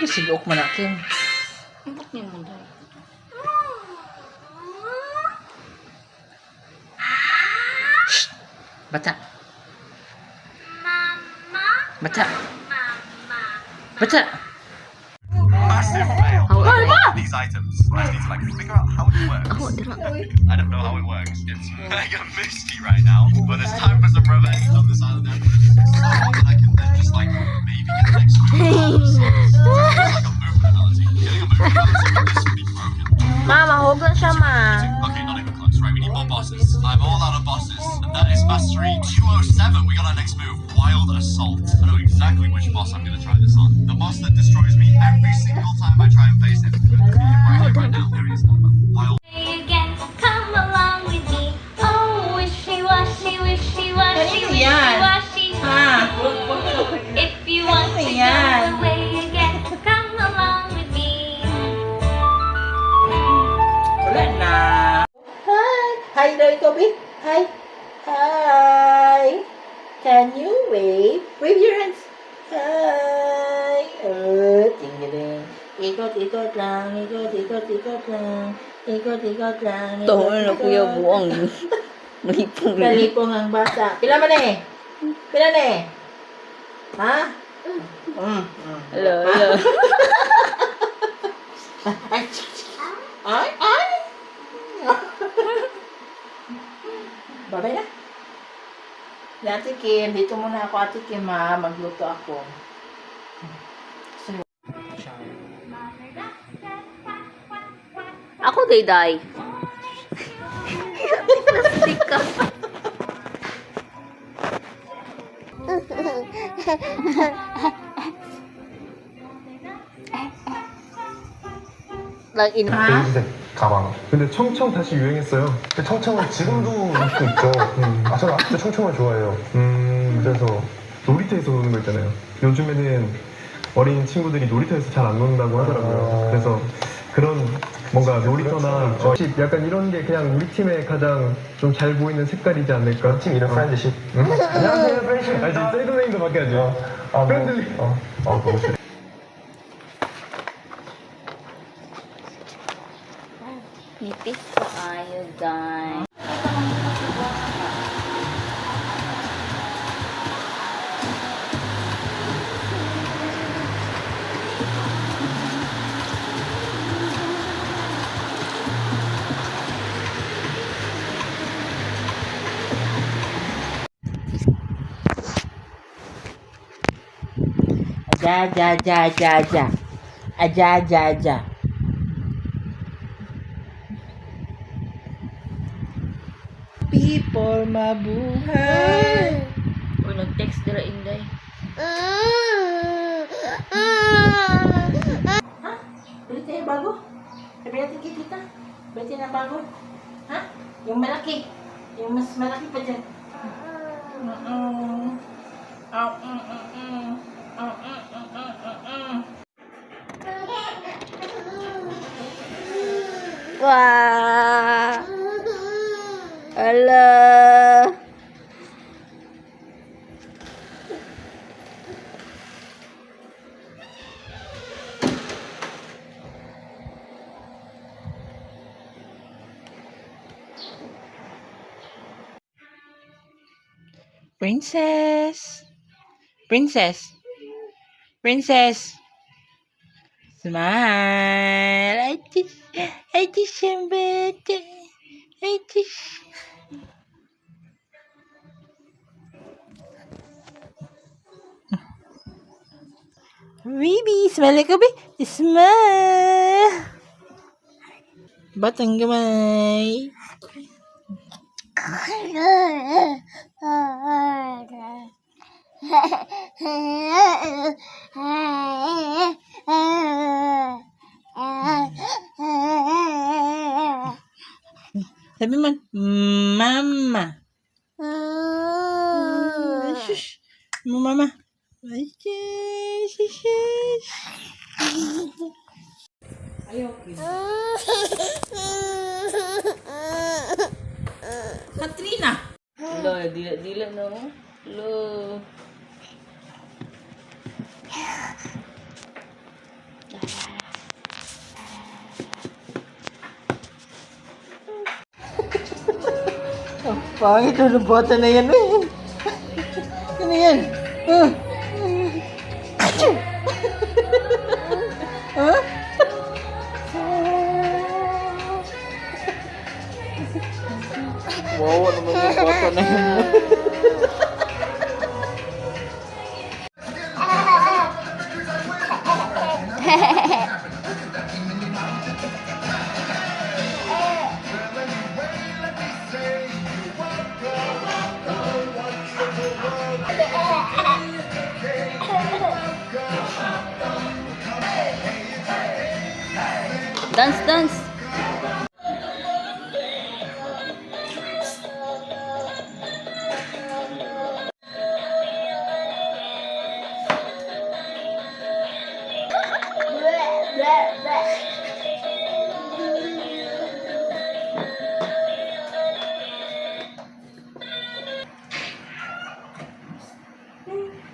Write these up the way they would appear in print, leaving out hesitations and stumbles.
Sigok man akin. Ba't niyo mo daw? Bata. Bata. Bata. Massive fail. How are you? These items. I just need to figure out how it works. Ako, dira. I don't know how it works. It's mega misty right now, but it's time for some revenge on this island. So I can then just maybe get the next move. It's like a movement analogy. Getting a movement analogy with this would be broken. Mama, huwag lang siya, ma. Okay, not even close, right? We need more bosses. I'm all out of bosses, and that is mastery 207. We got our next move, Wild Assault. I know exactly which boss I'm gonna try this on. The boss that destroys me every single time I try and face him. Right here, right now. There he is. Wild. Again, come along with me. Oh, wishy washy, wishy washy, Ano wishy yan? washy. Ha? If you want Ano to yan? go away again, come along with me. Wala na. Hi. Hi, Roy Kobe. Hi. Hi. Can you wave? Wave your hands. Hi. Tinggaling. Ikot-ikot lang. Ikot-ikot lang. Ikot-ikot lang. Taho na kuya buang. Malipong rin. Nalipong ang bata. Pila man eh? Pila na eh? Ha? Hello, hello. Ay, ay! Babay na. Ate Kim, dito muna ako, Ate Kim, ha. Magluto ako. Ako, day-day. Plastic ka. Like Ha? 네, 가방. 근데 청청 다시 유행했어요. 근데 청청은 지금도 입고 있죠. 아, 저는 진짜 청청을 좋아해요. 그래서 놀이터에서 노는 거 있잖아요. 요즘에는 어린 친구들이 놀이터에서 잘 안 논다고 하더라고요. 그래서 그런 뭔가 놀이터나 약간 이런 게 그냥 우리 팀의 가장 좀 잘 보이는 색깔이지 않을까? 팀 이름 프렌드십. 안녕하세요, 프렌드십. 알지? 세이드네임도 바뀌어야죠. 프렌들리. 너무 좋아. nipis pa kayo, guys. Aja. Aja. People mabuhay. Or nag-text dira Inday. Bili tayo bago? Sabi natin kay tita. Bili tayo ng bago. Ha? Yung malaki. Yung mas malaki pa dyan. Wah. Ala. Princess. Smile. Ay, siyempre. Ay, Baby, smile ka ba? Smile. Batang gamay. Sabi man, mama. Shush. Mama. Ay, shush. Ayaw, Katrina. Lo, dila no. Lo. Pangit na ng bata na yan eh. Ano yan? Achoo! Ha? Wow, ano naman yung bata na yan? Dance, dance.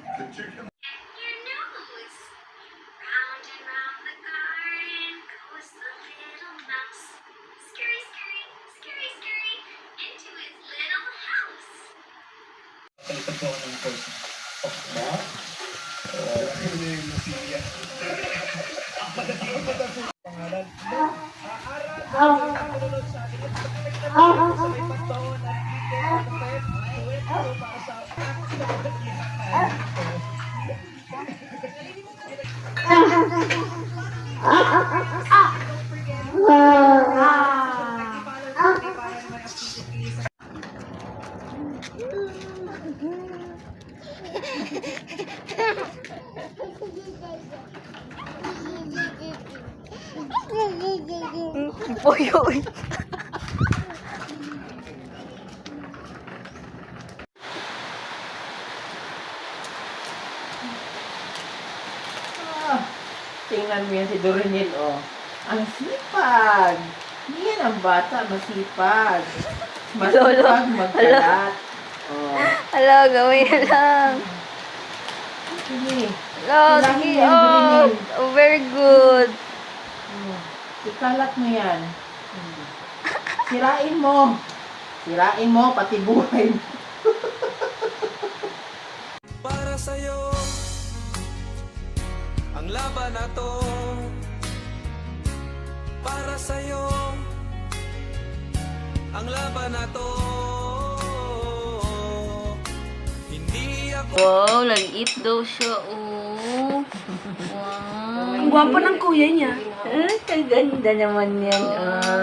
Your nose. Round and round the garden goes the little mouse. Scurry, scurry, scurry, scurry, into his little house. Uy, uy. Tingnan mo yan si Dorinil, oh. Ang sipag. Yan ang bata, masipag. Masipag magkalat. Oh. Hala, gawin na lang. Sige. Hala, Kailangan sige. yan, Oh, Dorinil. oh, very good. Ikalat mo yan. Sirain mo. Sirain mo, pati buhay mo. Para sa'yo ang laban na to. Para sa'yo ang laban na to. Hindi ako Wow, nag-eat daw siya, oh. Wow. Ang gwapo ng kuya niya. Ang ganda naman yan,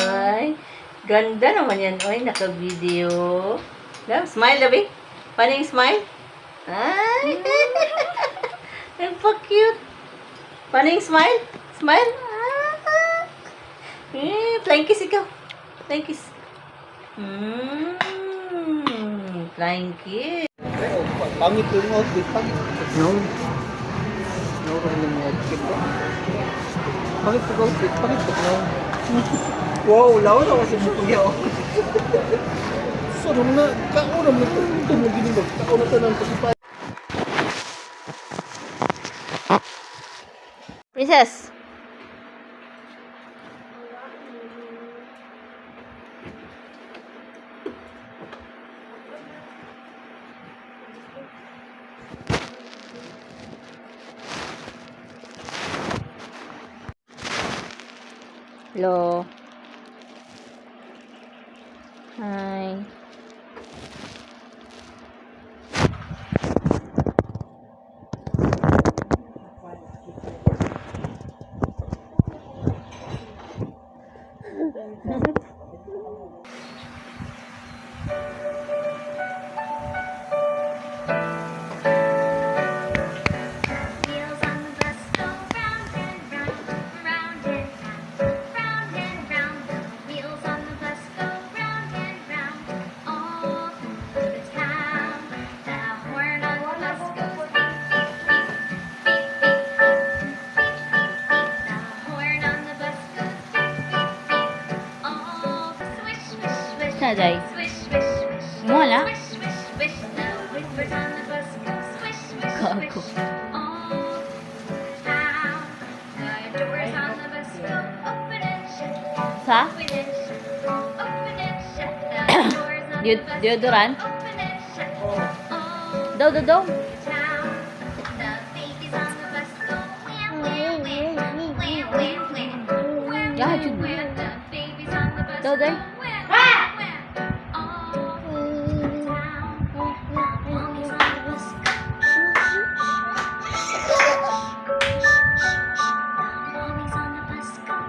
ay. Ganda naman yan, ay. Naka-video. Love, smile, Dabi. Paano yung smile? Ay. Nagpa-cute. Paano yung smile? Smile. Ah. Flying kiss ikaw. Flying kiss. Flying kiss. Pangit yung outfit, pangit. No. No, yung outfit ko. Pangit yung outfit, pangit ko. No. Wow, lawa na kasi mo kuya. Sarong na, kaunam na ito mo ginimag. Kaunam na ng pasipan. Princess. Hello. Hi. Wheels on the bus go round and round, round and round, round and round. The wheels on the bus go round and round, all through the town. The horn on the bus goes beep, beep, beep, beep, beep, beep, beep, beep, beep. The horn on the bus goes beep, beep, beep, all swish, swish, swish. Saday. Swish, swish, swish. Wala. Swish, swish, swish. The whippers on the bus go swish, swish, Gago. swish. All through town. The Sa? Open it, shut the doors on the bus stop. Deodorant? Open it, shut all Daw. town. The babies on the bus go wham, wham, wham, wham, wham, wham. Yeah, you Wham, the babies on the bus Daw, go day. wham, wham, wham. All through town. The mommies on the bus go mommies on the bus go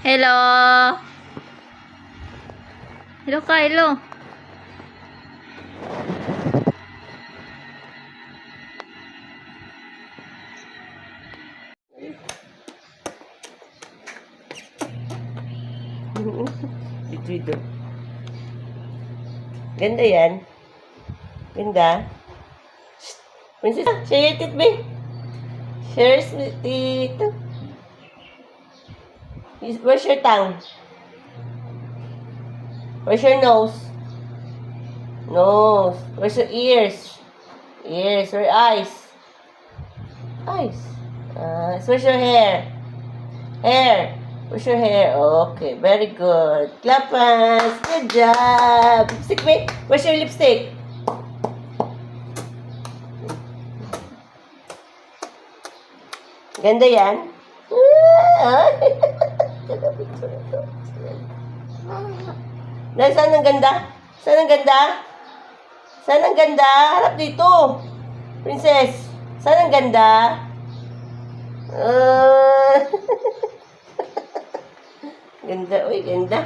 Hello. Hello ka, hello. Dito. Ganda yan. Ganda. Princess, share it, babe. Share it. Where's your tongue? Where's your nose? Nose. Where's your ears? Ears. Where eyes? Eyes. Where's your hair? Hair. Where's your hair? Okay, very good. Clap hands. Good job. Lipstick, babe. Where's your lipstick? Ganda yan. Saan ang ganda? Saan ang ganda? Saan ang ganda? Harap dito. Princess. Saan ang ganda? Ganda. Uy, ganda.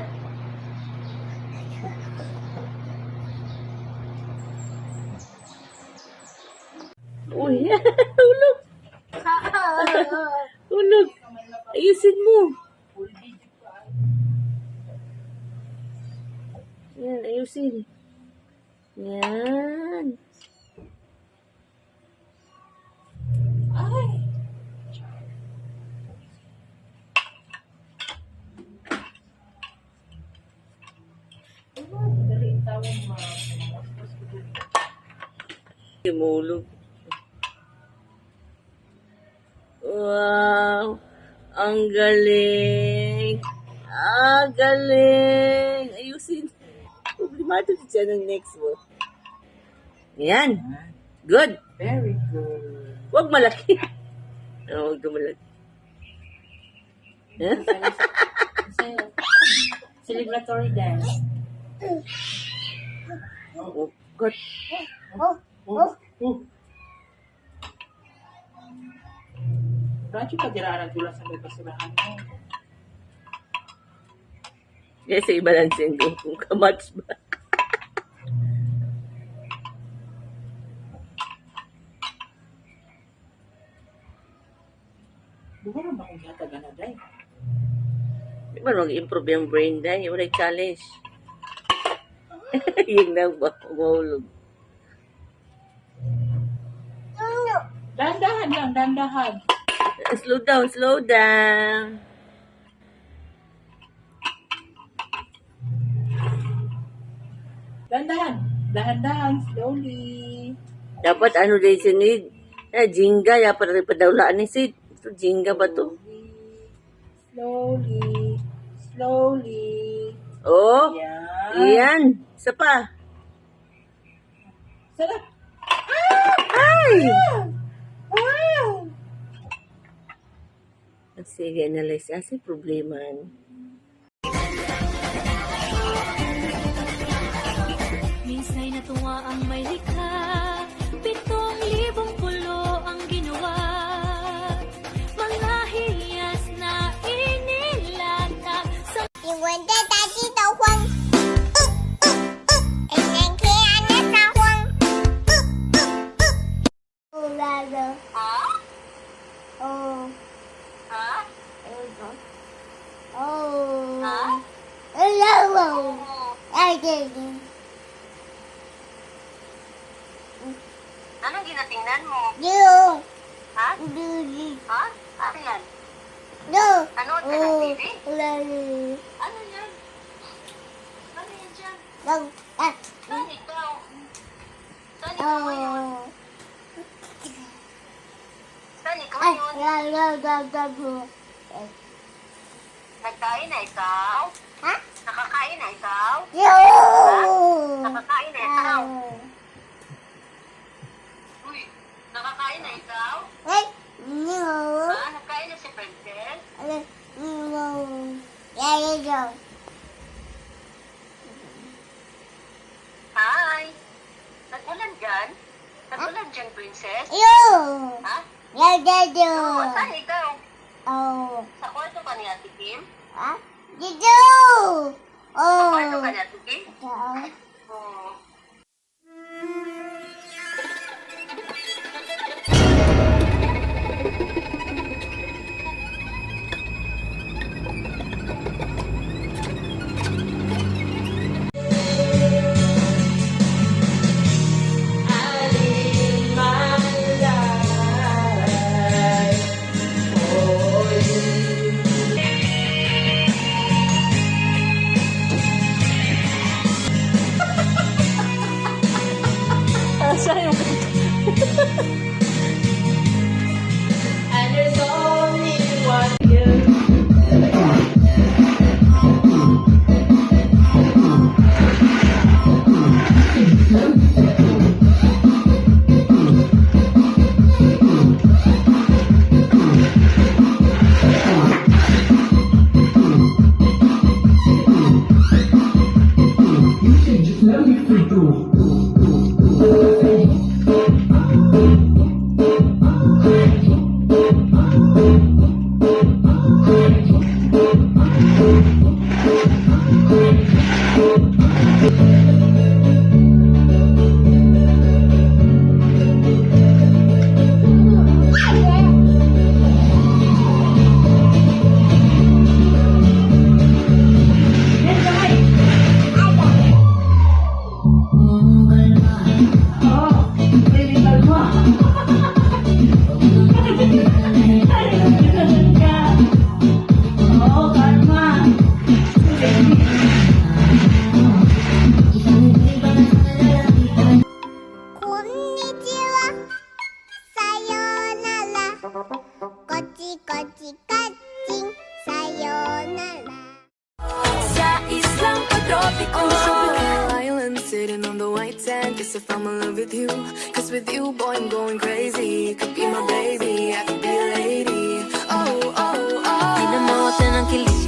Uy, hulog. Hulog. Ayusin mo. Yan, ayusin. Yan. Hulog. Wow. Ang galing. Galing. Ayusin. Problemado siya ng next mo. Yan. Good. Very good. Huwag malaki. Huwag ka malaki. Celebratory dance. Oh, God. Radyo ka dirarang dula sa may basurahan mo. Yes, i-balansin ko kung kamatch ba. Buwan ba kung kaya taga na day? Di ba mag-improve yung brain dahil wala challenge. Yun lang ba? Mahulog. Dandahan lang, dandahan. Slow down, slow down. Dandahan. Dahan-dahan, slowly. Dapat ano din si Nid? Jinga, dapat rin padaulaan ni Sid. Ito, jinga ba to? Slowly. Slowly. Oh, Yan. iyan. Isa pa. Sarap. Ay! Wow! Sige, analyze. Kasi problema. Minsa'y natuwa ang may likha, 7,000 pulo ang ginawa. Mga hiyas na inilata sa... 你闻得大鸡的黄，人看那撒谎，来了，哦，Anong ginatingnan mo? You. Ha? You. Ha? Ano yan? No. Nanood ka ng TV? Lalo. Ano yan? Ano yan dyan? No. Ah. Saan ikaw? Saan ikaw ngayon? Oh. Saan ikaw Ay, ngayon? lalo. Nag nagkain na ikaw? Ha? Nakakain na ikaw? Yo! Nakakain na ikaw? Uy, nakakain na ikaw? Hey, no. Ha? Nagkain na si Princess? No. Yeah, you go. Hi! Nag-ulan dyan? Nag-ulan dyan, Princess? Yo! Ha? Yeah, yeah, Oo, yeah. saan ikaw? Oh. Sa kwarto ka ni Ate Kim? Ah? Dito! Sa kwarto Oh. ka ni Ate Kim? Oh. Oo. Saan yung And there's only one you. Konnichiwa. Sayonara. Kochi kochi kaching. Sayonara. Sa islang patropiko Island sitting on the white sand Guess if I'm in love with you Cause with you, boy, I'm going crazy You could be my baby, I could be a lady Oh, oh, oh Di na mawatan ang kilig